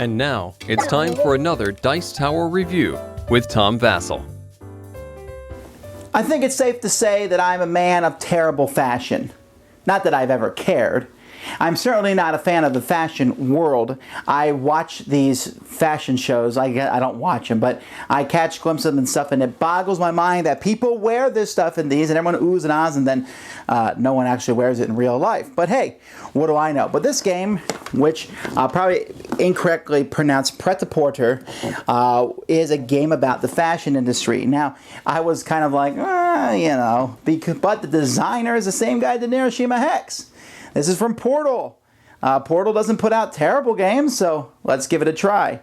And now, it's time for another Dice Tower review with Tom Vasel. I think it's safe to say that I'm a man of terrible fashion. Not that I've ever cared. I'm certainly not a fan of the fashion world. I watch these fashion shows. I don't watch them, but I catch glimpses of them and stuff, and it boggles my mind that people wear this stuff in these, and everyone oohs and ahs, and then no one actually wears it in real life. But hey, what do I know? But this game, which I'll probably incorrectly pronounce Pret-a-Porter, is a game about the fashion industry. Now, I was kind of like, but the designer is the same guy that did Hiroshima Hex. This is from Portal. Portal doesn't put out terrible games, so let's give it a try.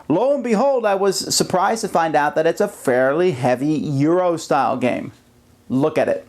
Lo and behold, I was surprised to find out that it's a fairly heavy Euro-style game. Look at it.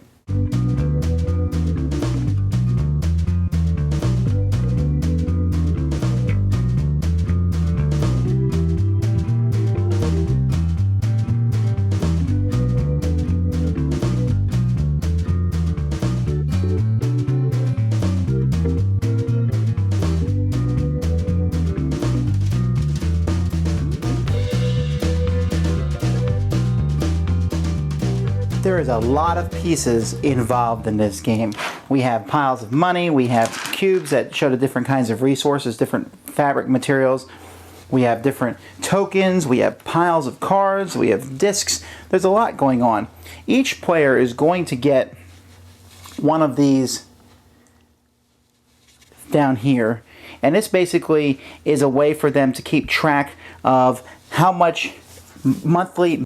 There is a lot of pieces involved in this game. We have piles of money, we have cubes that show the different kinds of resources, different fabric materials. We have different tokens, we have piles of cards, we have discs. There's a lot going on. Each player is going to get one of these down here, and this basically is a way for them to keep track of how much monthly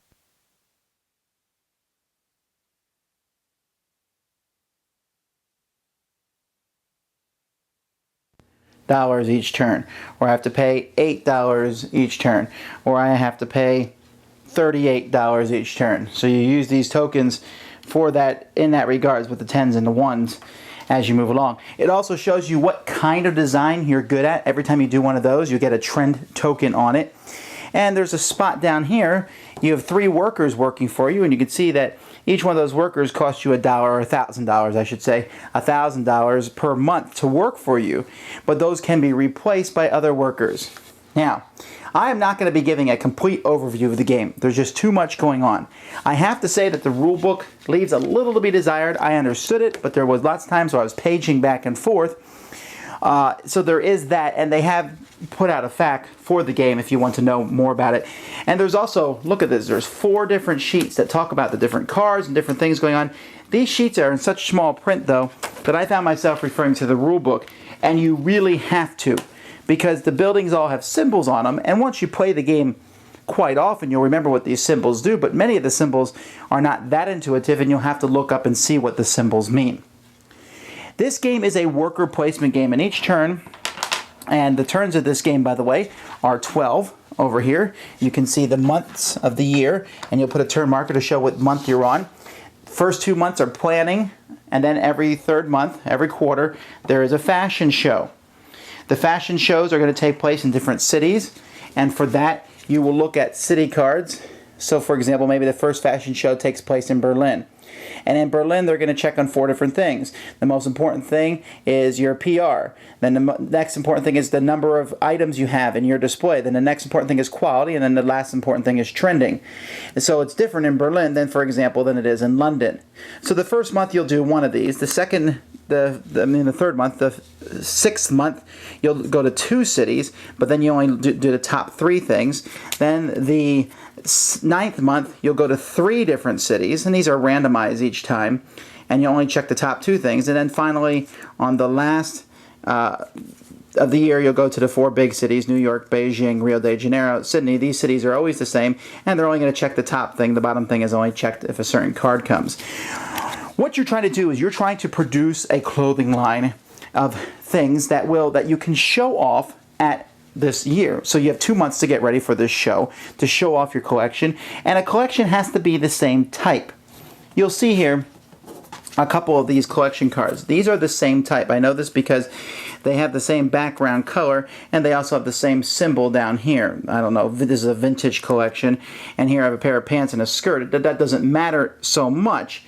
dollars each turn, or I have to pay $8 each turn, or I have to pay $38 each turn. So you use these tokens for that in that regards with the tens and the ones as you move along. It also shows you what kind of design you're good at. Every time you do one of those, you get a trend token on it. And there's a spot down here. You have 3 workers working for you, and you can see that each one of those workers costs you $1 or $1,000, I should say, $1,000 per month to work for you. But those can be replaced by other workers. Now, I am not going to be giving a complete overview of the game. There's just too much going on. I have to say that the rulebook leaves a little to be desired. I understood it, but there was lots of times where I was paging back and forth. So there is that, and they have put out a FAQ for the game if you want to know more about it. And there's also, look at this, there's 4 different sheets that talk about the different cards and different things going on. These sheets are in such small print, though, that I found myself referring to the rule book, and you really have to, because the buildings all have symbols on them, and once you play the game quite often, you'll remember what these symbols do, but many of the symbols are not that intuitive, and you'll have to look up and see what the symbols mean. This game is a worker placement game, and each turn, and the turns of this game, by the way, are 12 over here. You can see the months of the year, and you'll put a turn marker to show what month you're on. First 2 months are planning, and then every 3rd month, every quarter, there is a fashion show. The fashion shows are going to take place in different cities, and for that, you will look at city cards. So, for example, maybe the first fashion show takes place in Berlin. And in Berlin, they're going to check on 4 different things. The most important thing is your PR. Then the next important thing is the number of items you have in your display. Then the next important thing is quality. And then the last important thing is trending. And so it's different in Berlin than, for example, than it is in London. So the first month, you'll do one of these. The second, the 3rd month, the 6th month, you'll go to 2 cities. But then you only do the top 3 things. Then the 9th month, you'll go to 3 different cities, and these are randomized each time, and you only check the top 2 things. And then finally, on the last of the year, you'll go to the 4 big cities: New York, Beijing, Rio de Janeiro, Sydney. These cities are always the same, and they're only going to check the top thing. The bottom thing is only checked if a certain card comes. What you're trying to do is you're trying to produce a clothing line of things that you can show off at this year. So you have 2 months to get ready for this show, to show off your collection, and a collection has to be the same type. You'll see here a couple of these collection cards. These are the same type. I know this because they have the same background color, and they also have the same symbol down here. I don't know, this is a vintage collection, and here I have a pair of pants and a skirt. That doesn't matter so much.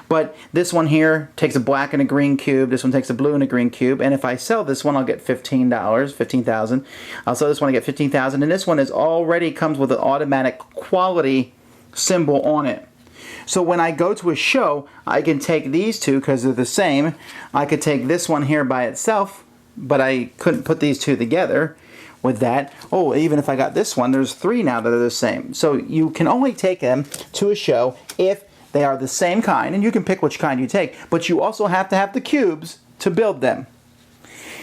But this one here takes a black and a green cube. This one takes a blue and a green cube. And if I sell this one, I'll get $15, 15,000. I'll sell this one, I get 15,000. And this one is already comes with an automatic quality symbol on it. So when I go to a show, I can take these two because they're the same. I could take this one here by itself, but I couldn't put these two together with that. Oh, even if I got this one, there's three now that are the same. So you can only take them to a show if they are the same kind, and you can pick which kind you take, but you also have to have the cubes to build them.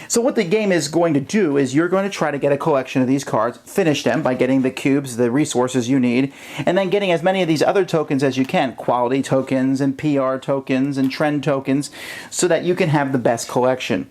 So what the game is going to do is you're going to try to get a collection of these cards, finish them by getting the cubes, the resources you need, and then getting as many of these other tokens as you can, quality tokens and PR tokens and trend tokens, so that you can have the best collection.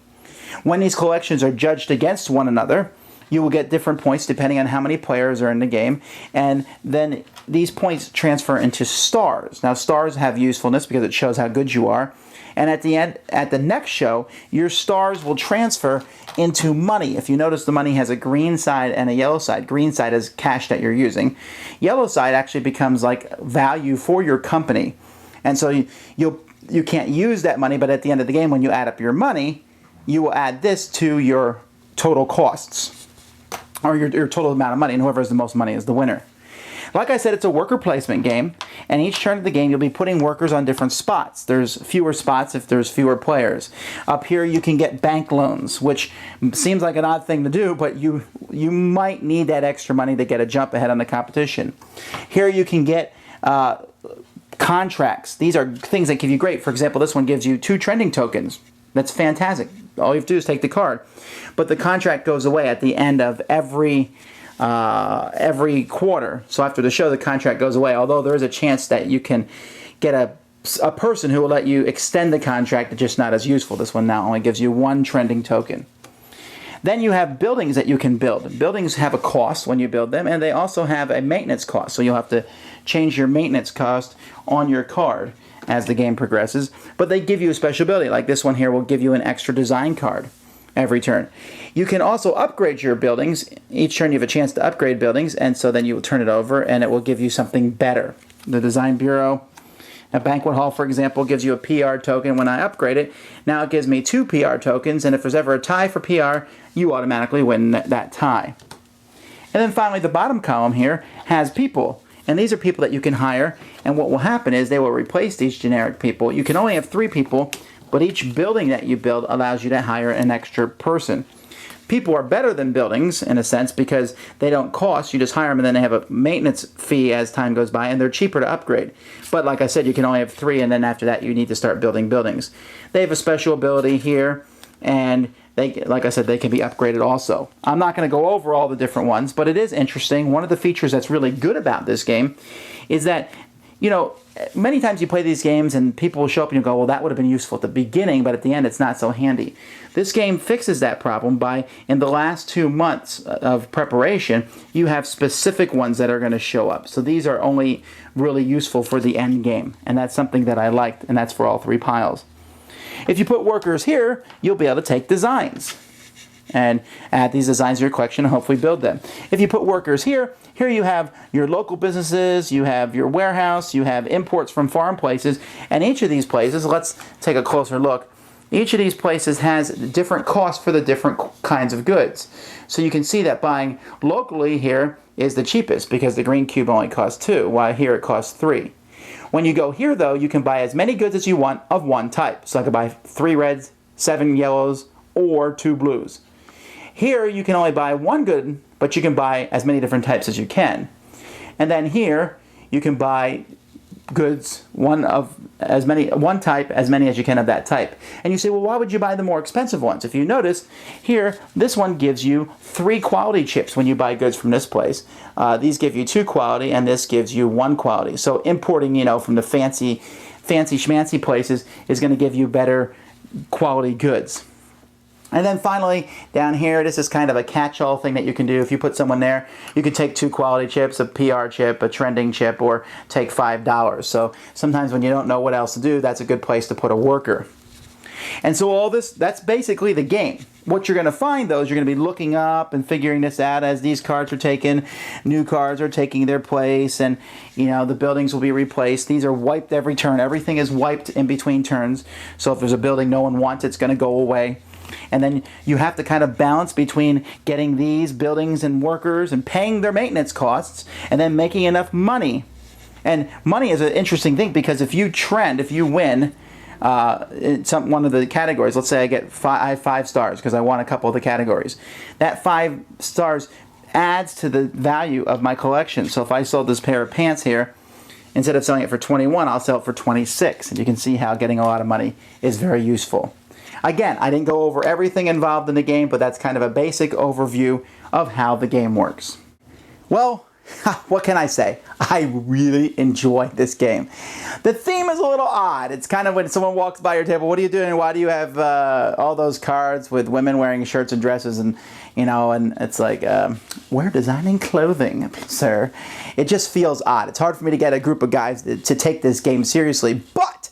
When these collections are judged against one another, you will get different points depending on how many players are in the game, and then these points transfer into stars. Now stars have usefulness because it shows how good you are. And at the end, at the next show, your stars will transfer into money. If you notice, the money has a green side and a yellow side. Green side is cash that you're using. Yellow side actually becomes like value for your company. And so you can't use that money, but at the end of the game, when you add up your money, you will add this to your total costs, or your total amount of money, and whoever has the most money is the winner. Like I said, it's a worker placement game, and each turn of the game you'll be putting workers on different spots. There's fewer spots if there's fewer players. Up here you can get bank loans, which seems like an odd thing to do, but you might need that extra money to get a jump ahead on the competition. Here you can get contracts. These are things that give you great. For example, this one gives you 2 trending tokens. That's fantastic. All you have to do is take the card. But the contract goes away at the end of every quarter. So after the show, the contract goes away, although there is a chance that you can get a person who will let you extend the contract. It's just not as useful. This one now only gives you 1 trending token. Then you have buildings that you can build. Buildings have a cost when you build them, and they also have a maintenance cost. So you'll have to change your maintenance cost on your card as the game progresses. But they give you a special ability, like this one here will give you an extra design card every turn. You can also upgrade your buildings. Each turn you have a chance to upgrade buildings, and so then you will turn it over and it will give you something better. The Design Bureau, a banquet hall, for example, gives you a PR token. When I upgrade it, now it gives me 2 PR tokens, and if there's ever a tie for PR, you automatically win that tie. And then finally, the bottom column here has people. And these are people that you can hire, and what will happen is they will replace these generic people. You can only have 3 people, but each building that you build allows you to hire an extra person. People are better than buildings, in a sense, because they don't cost. You just hire them, and then they have a maintenance fee as time goes by, and they're cheaper to upgrade. But like I said, you can only have 3, and then after that, you need to start building buildings. They have a special ability here, and like I said, they can be upgraded also. I'm not going to go over all the different ones, but it is interesting. One of the features that's really good about this game is that, you know, many times you play these games and people will show up and you go, well, that would have been useful at the beginning, but at the end it's not so handy. This game fixes that problem by, in the last 2 months of preparation, you have specific ones that are going to show up. So these are only really useful for the end game, and that's something that I liked, and that's for all 3 piles. If you put workers here, you'll be able to take designs and add these designs to your collection and hopefully build them. If you put workers here you have your local businesses, you have your warehouse, you have imports from foreign places, and each of these places, let's take a closer look, each of these places has different costs for the different kinds of goods. So you can see that buying locally here is the cheapest because the green cube only costs 2, while here it costs 3. When you go here, though, you can buy as many goods as you want of one type. So I could buy 3 reds, 7 yellows, or 2 blues. Here, you can only buy 1 good, but you can buy as many different types as you can. And then here, you can buy goods, one type, as many as you can of that type. And you say, well, why would you buy the more expensive ones? If you notice, here, this one gives you 3 quality chips when you buy goods from this place. These give you 2 quality, and this gives you 1 quality. So importing, you know, from the fancy schmancy places is going to give you better quality goods. And then finally, down here, this is kind of a catch-all thing that you can do. If you put someone there, you can take 2 quality chips, a PR chip, a trending chip, or take $5. So sometimes when you don't know what else to do, that's a good place to put a worker. And so all this, that's basically the game. what you're going to find, though, is you're going to be looking up and figuring this out as these cards are taken. New cards are taking their place, and, you know, the buildings will be replaced. These are wiped every turn. Everything is wiped in between turns. So if there's a building no one wants, it's going to go away. And then you have to kind of balance between getting these buildings and workers and paying their maintenance costs and then making enough money. And money is an interesting thing, because if you win in one of the categories, let's say I have 5 stars because I won a couple of the categories. That 5 stars adds to the value of my collection. So if I sold this pair of pants here, instead of selling it for 21, I'll sell it for 26. And you can see how getting a lot of money is very useful. Again, I didn't go over everything involved in the game, but that's kind of a basic overview of how the game works. Well, what can I say? I really enjoy this game. The theme is a little odd. It's kind of when someone walks by your table, what are you doing? Why do you have all those cards with women wearing shirts and dresses, and, you know, and it's like, we're designing clothing, sir. It just feels odd. It's hard for me to get a group of guys to take this game seriously, but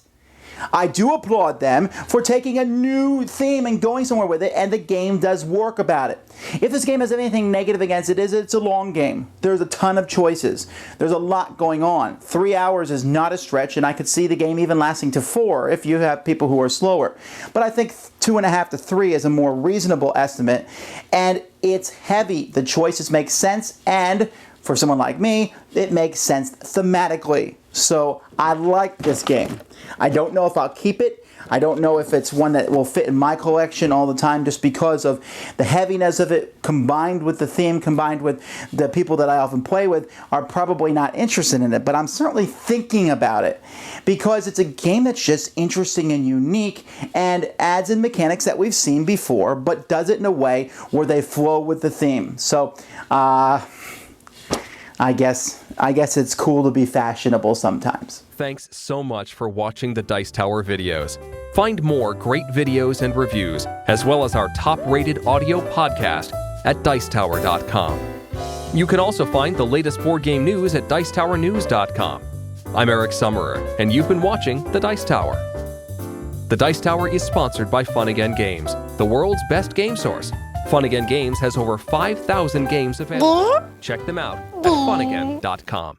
I do applaud them for taking a new theme and going somewhere with it, and the game does work about it. If this game has anything negative against it, is it's a long game. There's a ton of choices. There's a lot going on. 3 hours is not a stretch, and I could see the game even lasting to 4 if you have people who are slower. But I think 2.5 to 3 is a more reasonable estimate, and it's heavy. The choices make sense, and for someone like me, it makes sense thematically. So I like this game. I don't know if I'll keep it. I don't know if it's one that will fit in my collection all the time, just because of the heaviness of it, combined with the theme, combined with the people that I often play with are probably not interested in it. But I'm certainly thinking about it, because it's a game that's just interesting and unique and adds in mechanics that we've seen before, but does it in a way where they flow with the theme. So, I guess it's cool to be fashionable sometimes. Thanks so much for watching the Dice Tower videos. Find more great videos and reviews, as well as our top-rated audio podcast at Dicetower.com. You can also find the latest board game news at Dicetowernews.com. I'm Eric Summerer, and you've been watching The Dice Tower. The Dice Tower is sponsored by Fun Again Games, the world's best game source. Fun Again Games has over 5,000 games available. Check them out at funagain.com.